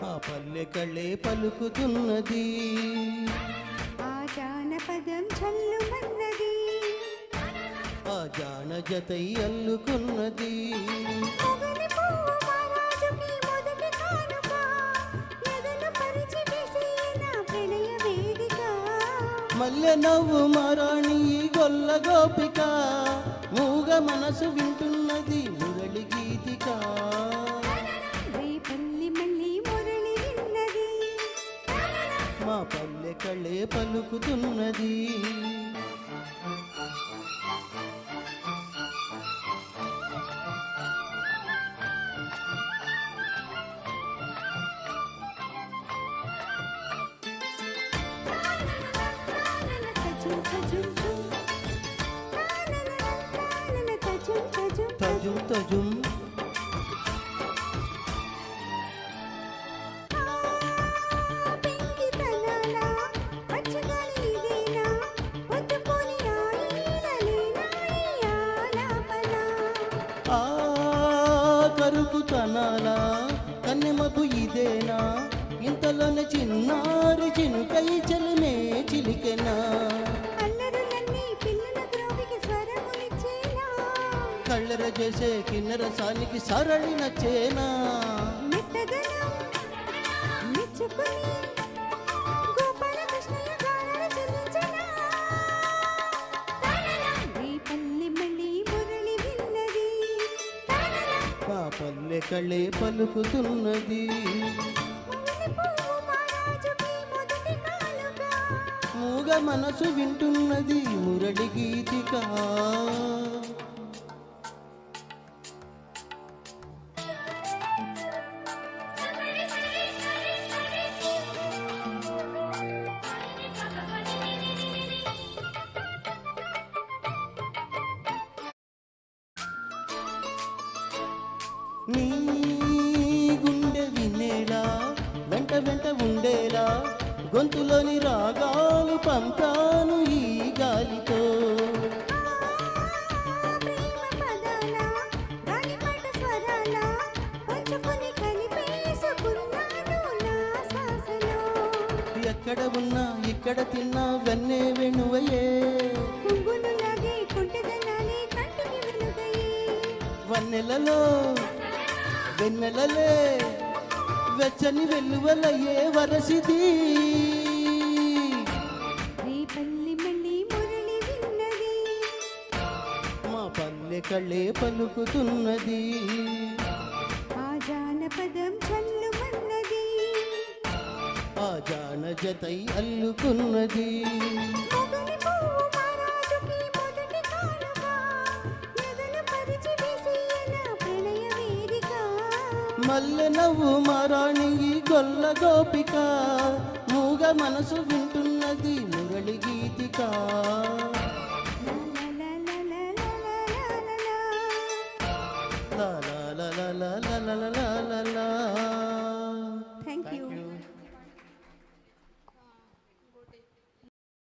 ఆ పల్లె కళ్ళే పలుకుతున్నది, ఆ జానపదం చల్లుమన్నది, ఆ జాన జతై అల్లుకున్నది. మొగలి పువ్వు మహారాజుకి మొదటి కానుక, ఎదను పరిచి వేసిన ప్రణయ వేదిక. మల్లె నవ్వు మారాణి గొల్ల గోపిక, మూగ మనసు వింటున్నది మురళి గీతిక. రేపల్లి మళ్ళీ మురళి విన్నది, మా పల్లె కళ్ళే పలుకుతున్నది. తజుం తజుం ఆ కరుపు తనాలా కన్నెమకు ఇదేనా, ఇంతలోనే చిన్నారి చినుకై చలినే చిలికెనా. కళ్ళెర చేసే కిన్నెర సానికి సరళి నచ్చేనా. మా పల్లె కళ్ళే పలుకుతున్నది, మూగ మనసు వింటున్నది మురళి గీతిక. నీ గుండె వినేలా వెంట వెంట ఉండేలా, గొంతులోని రాగాలు పంపాను ఈ గాలితో. ఎక్కడ ఉన్నా ఇక్కడ తిన్నా వెన్నే వెణువయే, వన్నెలలో వెన్నెలలే వెచ్చని వెల్లువలయే వరసిది. మా పల్లె కళ్ళే పలుకుతున్నది, ఆ జానపదం చల్లుమన్నది, ఆ జాన జతై అల్లుకున్నది. మొగలి పువ్వు మహారాజుకి మొదటి కానుక, ఎదను పరిచి వేసిన ప్రణయ వేదిక. మల్లె నవ్వు మారాణి గొల్ల గోపిక, మూగ మనసు వింటున్నది మురళి గీతిక. లా లా లా లా లా లా లా లా లా లా.